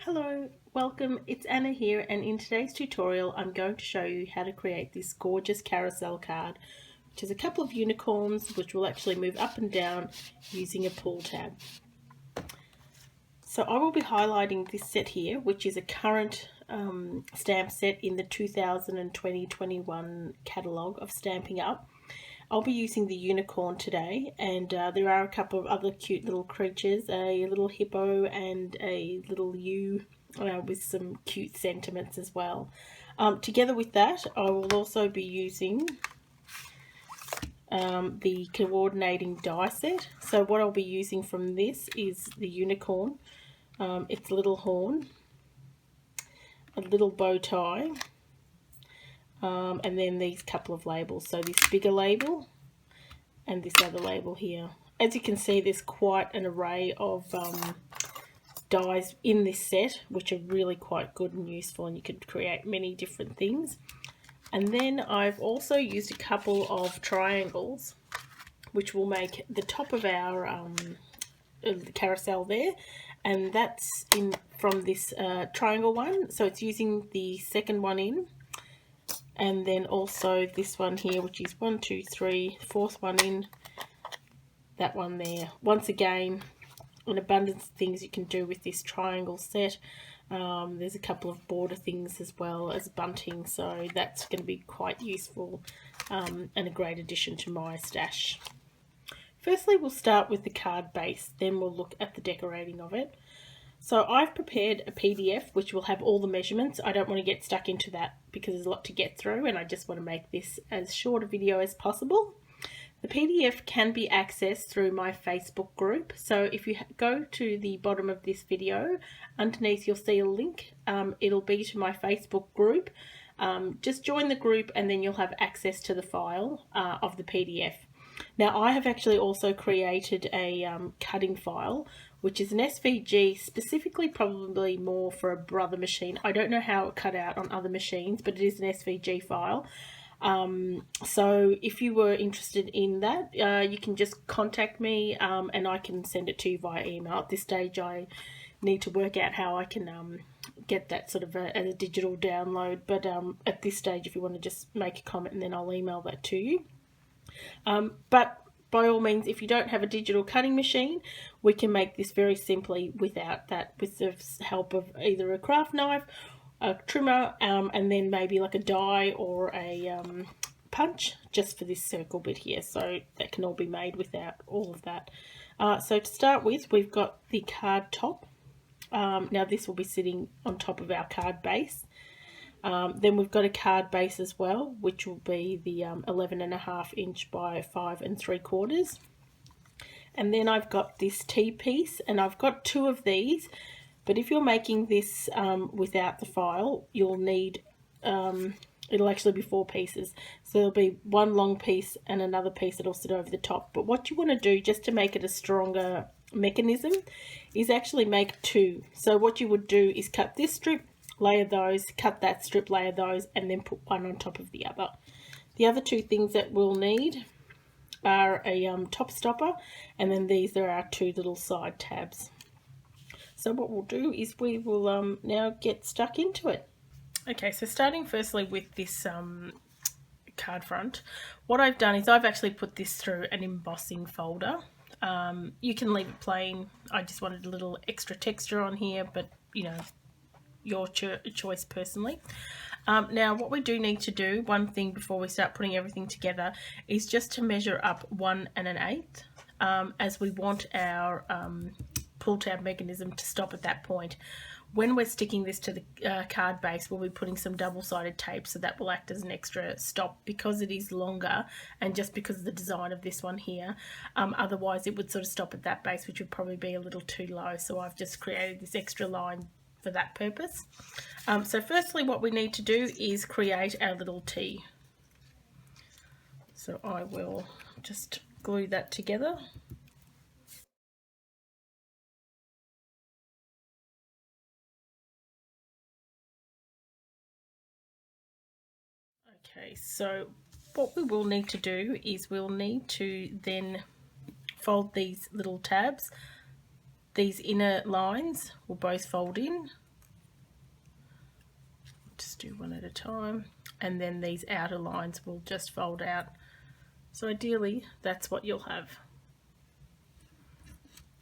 Hello, welcome, it's Anna here, and in today's tutorial I'm going to show you how to create this gorgeous carousel card, which is a couple of unicorns which will actually move up and down using a pull tab. So I will be highlighting this set here, which is a current stamp set in the 2020-21 catalogue of Stamping Up. I'll be using the unicorn today, and there are a couple of other cute little creatures, a little hippo and a little ewe with some cute sentiments as well. Together with that, I will also be using the coordinating die set. So what I'll be using from this is the unicorn, its little horn, a little bow tie, and then these couple of labels. So this bigger label and this other label here. As you can see, there's quite an array of dies in this set, which are really quite good and useful, and you could create many different things. And then I've also used a couple of triangles, which will make the top of our carousel there, and that's in from this triangle one, so it's using the second one in, and then also this one here, which is 1, 2, 3, fourth one in, that one there. Once again, an abundance of things you can do with this triangle set. There's a couple of border things as well as bunting, so that's going to be quite useful and a great addition to my stash. Firstly, we'll start with the card base, then we'll look at the decorating of it. So I've prepared a PDF which will have all the measurements. I don't want to get stuck into that because there's a lot to get through, and I just want to make this as short a video as possible. The PDF can be accessed through my Facebook group. So if you go to the bottom of this video, underneath you'll see a link. It'll be to my Facebook group. Just join the group and then you'll have access to the file of the PDF. Now I have actually also created a cutting file, which is an SVG, specifically probably more for a Brother machine. I don't know how it cut out on other machines, but it is an SVG file. So if you were interested in that, you can just contact me and I can send it to you via email. At this stage I need to work out how I can get that sort of as a digital download, but at this stage if you want to just make a comment and then I'll email that to you. But by all means, if you don't have a digital cutting machine, we can make this very simply without that, with the help of either a craft knife, a trimmer, and then maybe like a die or a punch just for this circle bit here. So that can all be made without all of that. So to start with, we've got the card top. Now this will be sitting on top of our card base. Then we've got a card base as well, which will be the 11.5 inch by 5 3/4. And then I've got this T piece, and I've got two of these, but if you're making this without the file, you'll need, it'll actually be 4 pieces. So there'll be one long piece and another piece that'll sit over the top. But what you want to do, just to make it a stronger mechanism, is actually make 2. So what you would do is cut this strip, layer those, cut that strip, layer those, and then put one on top of the other. The other 2 things that we'll need are a top stopper, and then these are our 2 little side tabs. So what we'll do is we will now get stuck into it. Okay, so starting firstly with this card front, what I've done is I've actually put this through an embossing folder. You can leave it plain. I just wanted a little extra texture on here, but you know, your choice personally. Now what we do need to do, one thing before we start putting everything together, is just to measure up 1 1/8, as we want our pull tab mechanism to stop at that point. When we're sticking this to the card base, we'll be putting some double-sided tape, so that will act as an extra stop because it is longer, and just because of the design of this one here. Otherwise it would sort of stop at that base, which would probably be a little too low, so I've just created this extra line for that purpose. So firstly what we need to do is create our little T. So I will just glue that together. Okay, so what we will need to do is we'll need to then fold these little tabs. These inner lines will both fold in, just do one at a time, and then these outer lines will just fold out. So ideally that's what you'll have.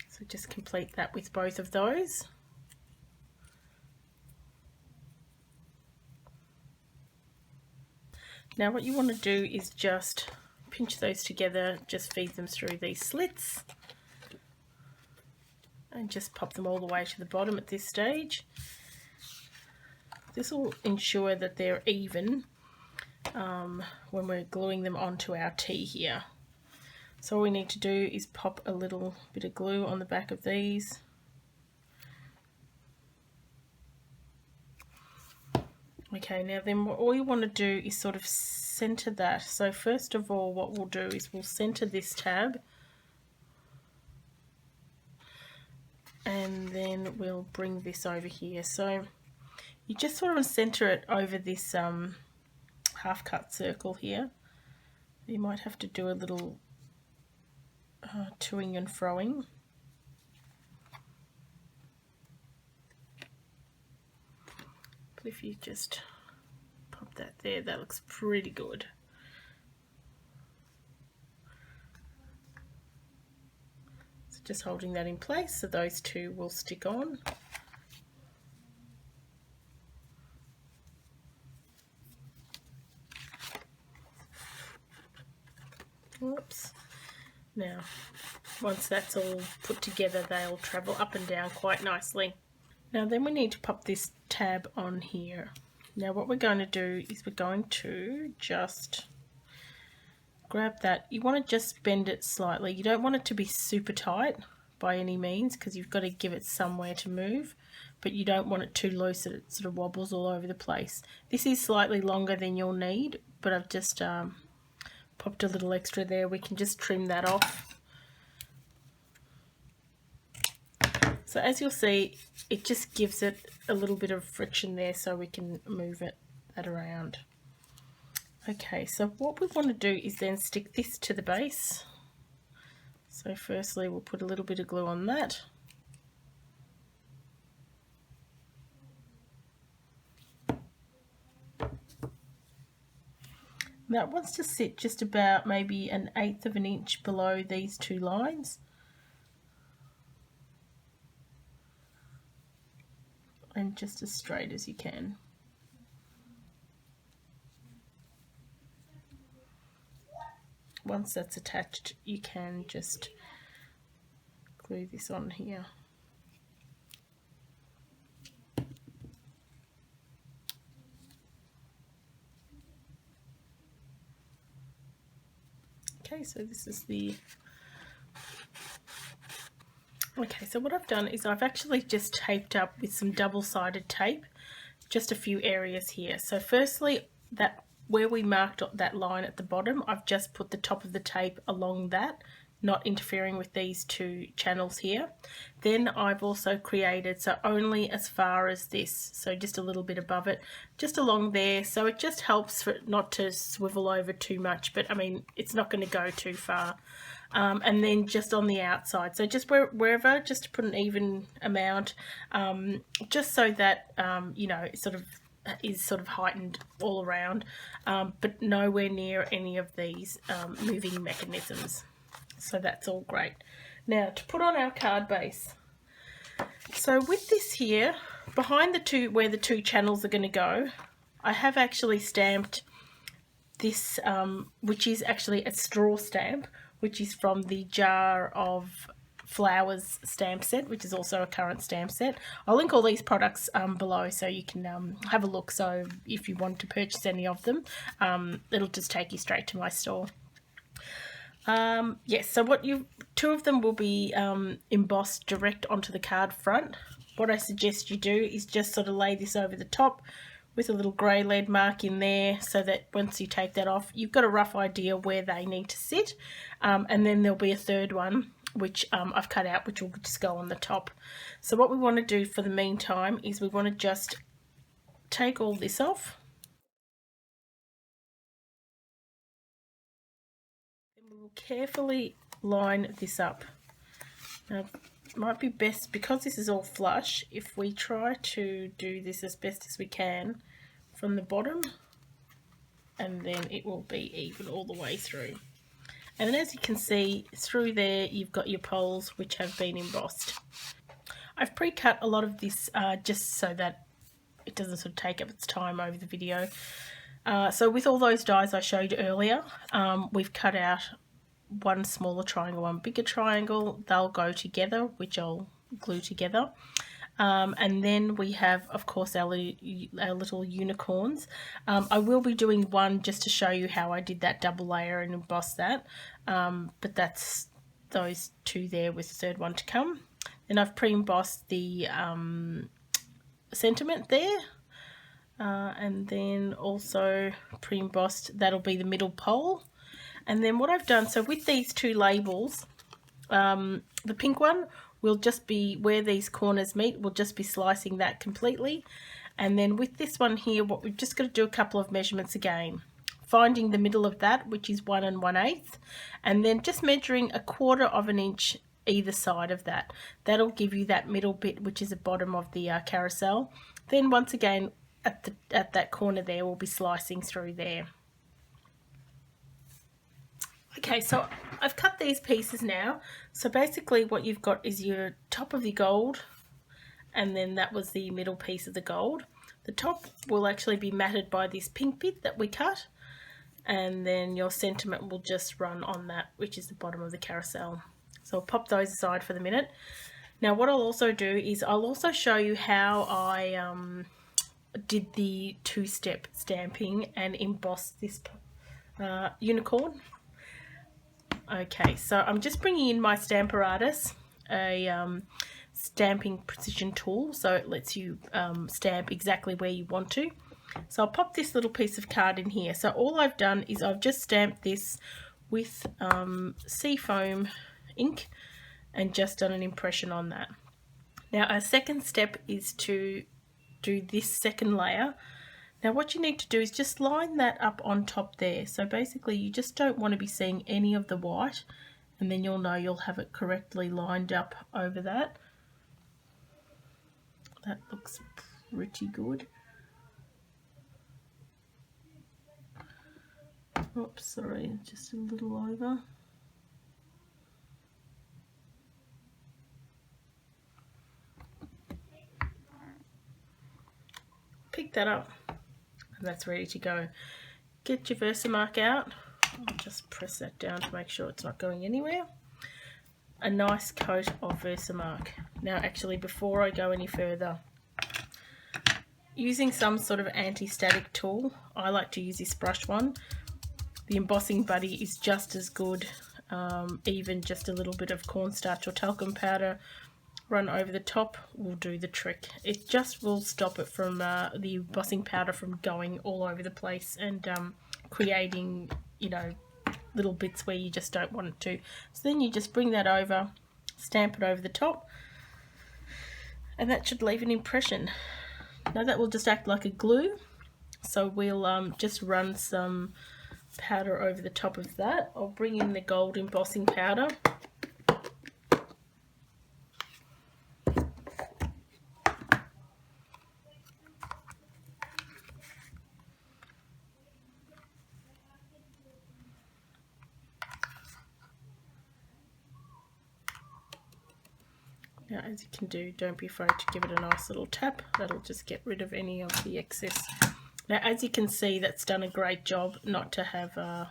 So just complete that with both of those. Now what you want to do is just pinch those together, just feed them through these slits, and just pop them all the way to the bottom at this stage. This will ensure that they're even when we're gluing them onto our tea here. So all we need to do is pop a little bit of glue on the back of these. Okay, now then all you want to do is sort of center that. So first of all, what we'll do is we'll center this tab, and then we'll bring this over here. So you just sort of center it over this half cut circle here. You might have to do a little toing and froing. But if you just pop that there, that looks pretty good. So just holding that in place so those two will stick on. Whoops. Now, once that's all put together, they'll travel up and down quite nicely. Now then we need to pop this tab on here. Now what we're going to do is we're going to just grab that. You want to just bend it slightly. You don't want it to be super tight by any means, because you've got to give it somewhere to move, but you don't want it too loose that it sort of wobbles all over the place. This is slightly longer than you'll need, but I've just popped a little extra there. We can just trim that off. So as you'll see, it just gives it a little bit of friction there so we can move that around. Okay, so what we want to do is then stick this to the base. So firstly we'll put a little bit of glue on that. That wants to sit just about maybe 1/8 of an inch below these two lines. And just as straight as you can. Once that's attached, you can just glue this on here. Okay, so this is the... Okay, so what I've done is I've actually just taped up with some double-sided tape just a few areas here. So firstly, that where we marked that line at the bottom, I've just put the top of the tape along that, not interfering with these two channels here. Then I've also created, so only as far as this, so just a little bit above it, just along there, so it just helps for it not to swivel over too much, but I mean it's not going to go too far. And then just on the outside, so just wherever, just to put an even amount, just so that you know, it sort of is sort of heightened all around, but nowhere near any of these moving mechanisms. So that's all great. Now to put on our card base. So with this here, behind the two, where the two channels are going to go, I have actually stamped this, which is actually a straw stamp, which is from the Jar of Flowers stamp set, which is also a current stamp set. I'll link all these products below so you can have a look. So if you want to purchase any of them, it'll just take you straight to my store. Yes, so two of them will be embossed direct onto the card front. What I suggest you do is just sort of lay this over the top with a little grey lead mark in there, so that once you take that off, you've got a rough idea where they need to sit. And then there'll be a third one, which I've cut out, which will just go on the top. So what we want to do for the meantime is we want to just take all this off. And we will carefully line this up. Now, it might be best, because this is all flush, if we try to do this as best as we can from the bottom, and then it will be even all the way through. And then as you can see through there, you've got your poles which have been embossed. I've pre-cut a lot of this just so that it doesn't sort of take up its time over the video. So with all those dies I showed you earlier, we've cut out one smaller triangle, one bigger triangle. They'll go together, which I'll glue together. And then we have, of course, our little unicorns. I will be doing one just to show you how I did that double layer and emboss that. But that's those two there with the third one to come. Then I've pre-embossed the sentiment there. And then also pre-embossed, that'll be the middle pole. And then what I've done, so with these two labels, the pink one will just be where these corners meet, we'll just be slicing that completely. And then with this one here, what we've just got to do a couple of measurements again, finding the middle of that, which is 1 1/8, and then just measuring 1/4 of an inch either side of that. That'll give you that middle bit, which is the bottom of the carousel. Then once again at that corner there, we'll be slicing through there. Okay, so I've cut these pieces now. So basically what you've got is your top of the gold, and then that was the middle piece of the gold. The top will actually be matted by this pink bit that we cut, and then your sentiment will just run on that, which is the bottom of the carousel. So I'll pop those aside for the minute. Now what I'll also do is I'll also show you how I did the two-step stamping and embossed this unicorn. Okay, so I'm just bringing in my Stamparatus, a stamping precision tool, so it lets you stamp exactly where you want to. So I'll pop this little piece of card in here. So all I've done is I've just stamped this with seafoam ink and just done an impression on that. Now our second step is to do this second layer. Now what you need to do is just line that up on top there. So basically you just don't want to be seeing any of the white, and then you'll know you'll have it correctly lined up over that. That looks pretty good. Oops, sorry, just a little over. Pick that up, and that's ready to go. Get your Versamark out. I'll just press that down to make sure it's not going anywhere. A nice coat of Versamark. Now actually, before I go any further, using some sort of anti-static tool, I like to use this brush one. The embossing buddy is just as good. Even just a little bit of cornstarch or talcum powder run over the top will do the trick. It just will stop it from the embossing powder from going all over the place and creating, you know, little bits where you just don't want it to. So then you just bring that over, stamp it over the top, and that should leave an impression. Now that will just act like a glue, so we'll just run some powder over the top of that. I'll bring in the gold embossing powder. Now as you can do, don't be afraid to give it a nice little tap. That'll just get rid of any of the excess. Now as you can see, that's done a great job not to have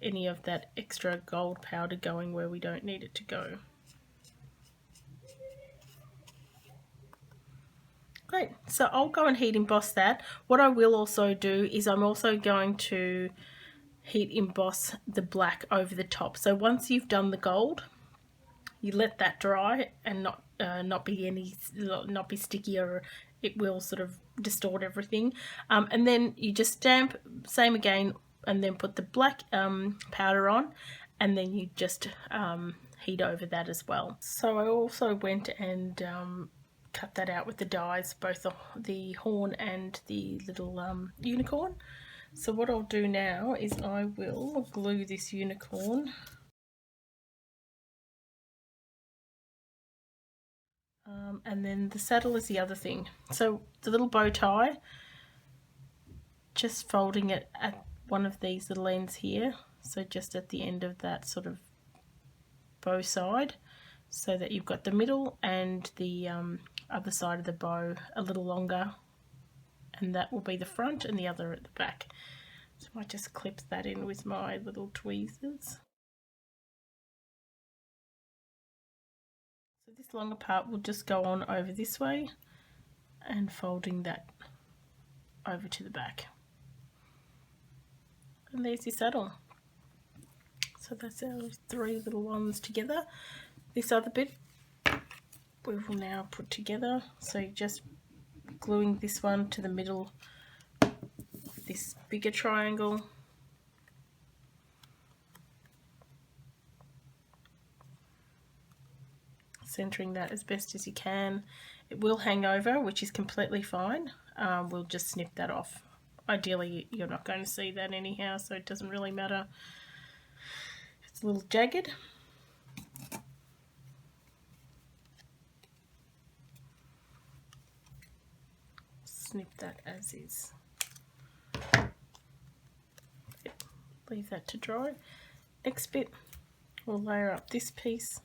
any of that extra gold powder going where we don't need it to go. Great, so I'll go and heat emboss that. What I will also do is I'm also going to heat emboss the black over the top. So once you've done the gold, you let that dry and not be sticky, or it will sort of distort everything. And then you just stamp, same again, and then put the black powder on, and then you just heat over that as well. So I also went and cut that out with the dies, both the horn and the little unicorn. So what I'll do now is I will glue this unicorn and then the saddle is the other thing. So the little bow tie, just folding it at one of these little ends here, so just at the end of that sort of bow side, so that you've got the middle and the other side of the bow a little longer, and that will be the front and the other at the back. So I just clip that in with my little tweezers. So this longer part will just go on over this way and folding that over to the back. And there's your saddle. So that's our 3 little ones together. This other bit we will now put together. So just gluing this one to the middle of this bigger triangle. Centering that as best as you can. It will hang over, which is completely fine. We'll just snip that off. Ideally, you're not going to see that anyhow, so it doesn't really matter. It's a little jagged. Snip that as is. Leave that to dry. Next bit, we'll layer up this piece.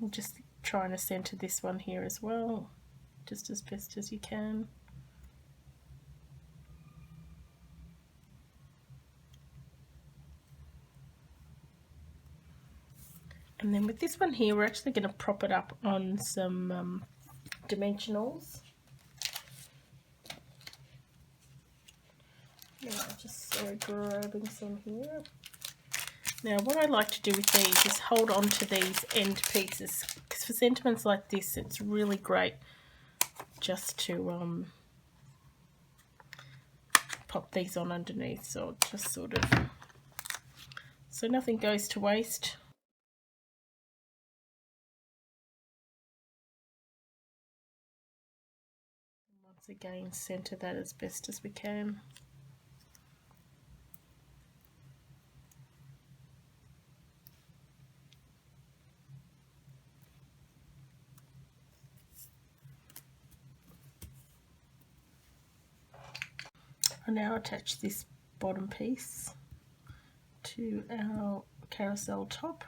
I'm just trying to center this one here as well, just as best as you can. And then with this one here, we're actually going to prop it up on some dimensionals. Yeah, just grabbing some here. Now what I like to do with these is hold on to these end pieces, because for sentiments like this it's really great just to pop these on underneath, so just sort of, so nothing goes to waste. Once again, center that as best as we can. I'll now attach this bottom piece to our carousel top.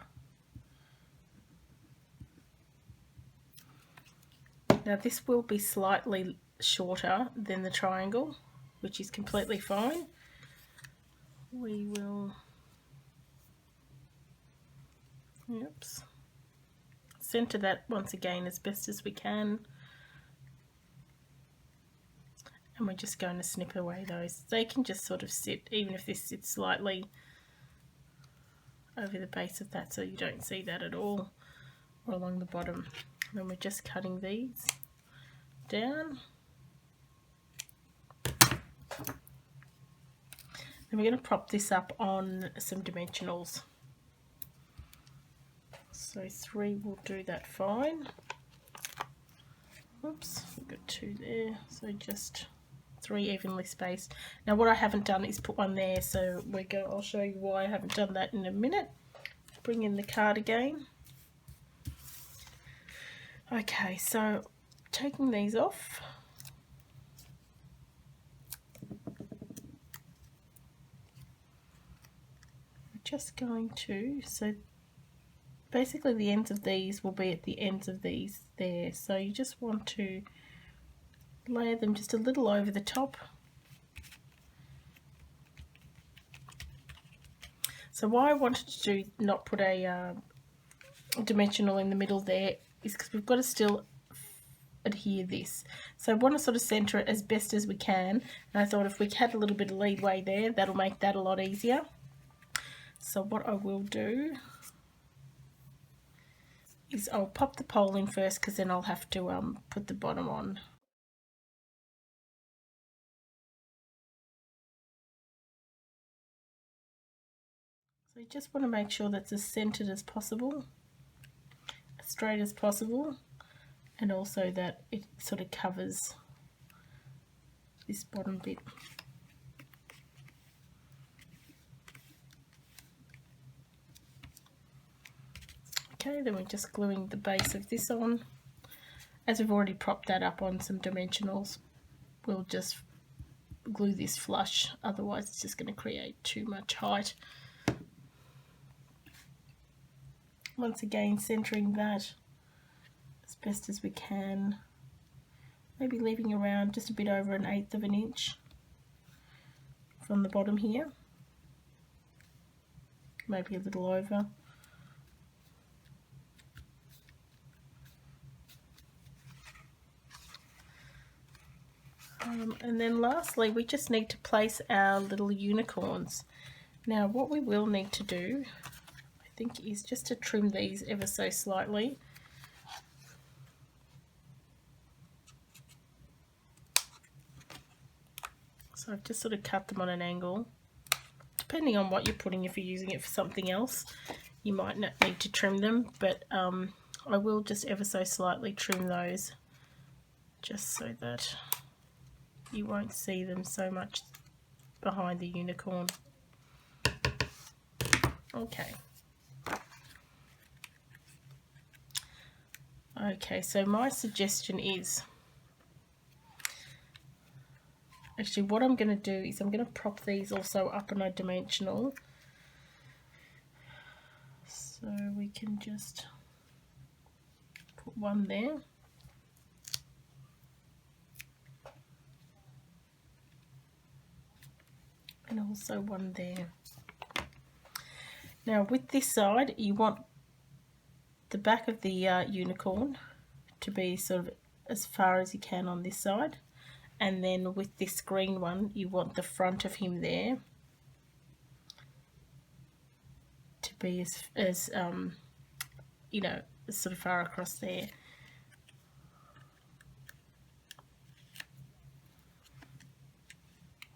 Now this will be slightly shorter than the triangle, which is completely fine. We will, center that once again as best as we can. And we're just going to snip away those. They can just sort of sit, even if this sits slightly over the base of that, so you don't see that at all, or along the bottom. And then we're just cutting these down. And we're going to prop this up on some dimensionals. So 3 will do that fine. Oops, we've got 2 there, so just 3 evenly spaced. Now what I haven't done is put one there, so I'll show you why I haven't done that in a minute. Bring in the card again. Okay, so taking these off. We're just going to, so basically the ends of these will be at the ends of these there, so you just want to layer them just a little over the top. So why I wanted to not put a dimensional in the middle there is because we've got to still adhere this. So I want to sort of center it as best as we can, and I thought if we had a little bit of leadway there, that'll make that a lot easier. So what I will do is I'll pop the pole in first, because then I'll have to put the bottom on. So you just want to make sure that's as centered as possible, as straight as possible, and also that it sort of covers this bottom bit. Okay, then we're just gluing the base of this on. As we've already propped that up on some dimensionals, we'll just glue this flush, otherwise it's just going to create too much height. Once again, centering that as best as we can, maybe leaving around just a bit over 1/8 of an inch from the bottom here, maybe a little over. And then lastly, we just need to place our little unicorns. Now what we will need to do, I think, is just to trim these ever so slightly. So I've just sort of cut them on an angle. Depending on what you're putting, if you're using it for something else, you might not need to trim them, but I will just ever so slightly trim those, just so that you won't see them so much behind the unicorn. Okay. Okay, so my suggestion is, actually what I'm going to do is I'm going to prop these also up on a dimensional. So we can just put one there. And also one there. Now with this side, you want the back of the unicorn to be sort of as far as you can on this side, and then with this green one you want the front of him there to be as you know, sort of far across there.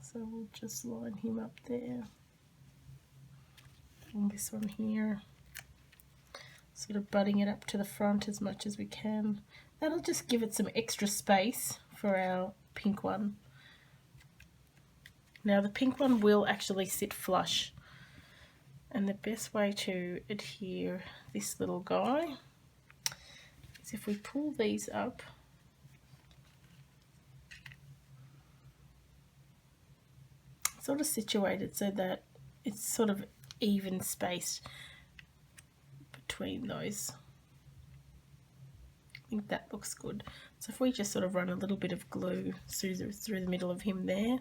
So we'll just line him up there, and this one here, sort of butting it up to the front as much as we can. That'll just give it some extra space for our pink one. Now the pink one will actually sit flush, and the best way to adhere this little guy is if we pull these up sort of situated so that it's sort of even spaced between those. I think that looks good. So if we just sort of run a little bit of glue through the middle of him there.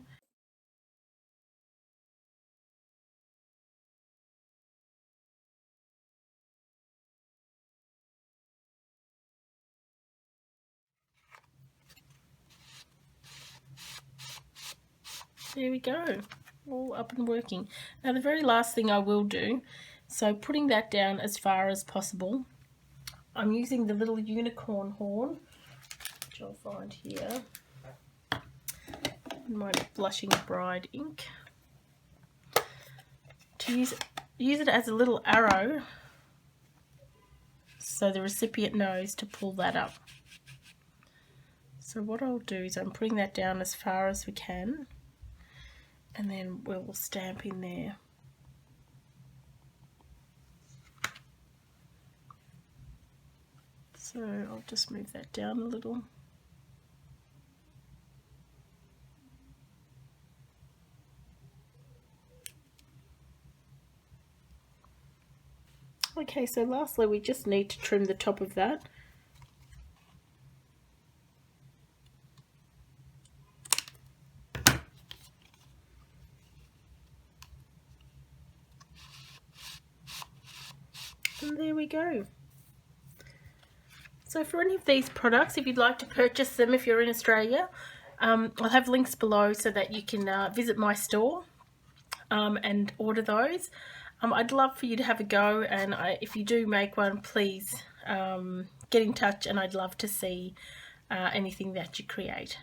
There we go, all up and working. Now the very last thing I will do, so putting that down as far as possible, I'm using the little unicorn horn, which I'll find here in my Blushing Bride ink, to use it as a little arrow so the recipient knows to pull that up. So what I'll do is I'm putting that down as far as we can, and then we'll stamp in there. So I'll just move that down a little. Okay, so lastly we just need to trim the top of that. And there we go. So for any of these products, if you'd like to purchase them if you're in Australia, I'll have links below so that you can visit my store and order those. I'd love for you to have a go, and if you do make one, please get in touch, and I'd love to see anything that you create.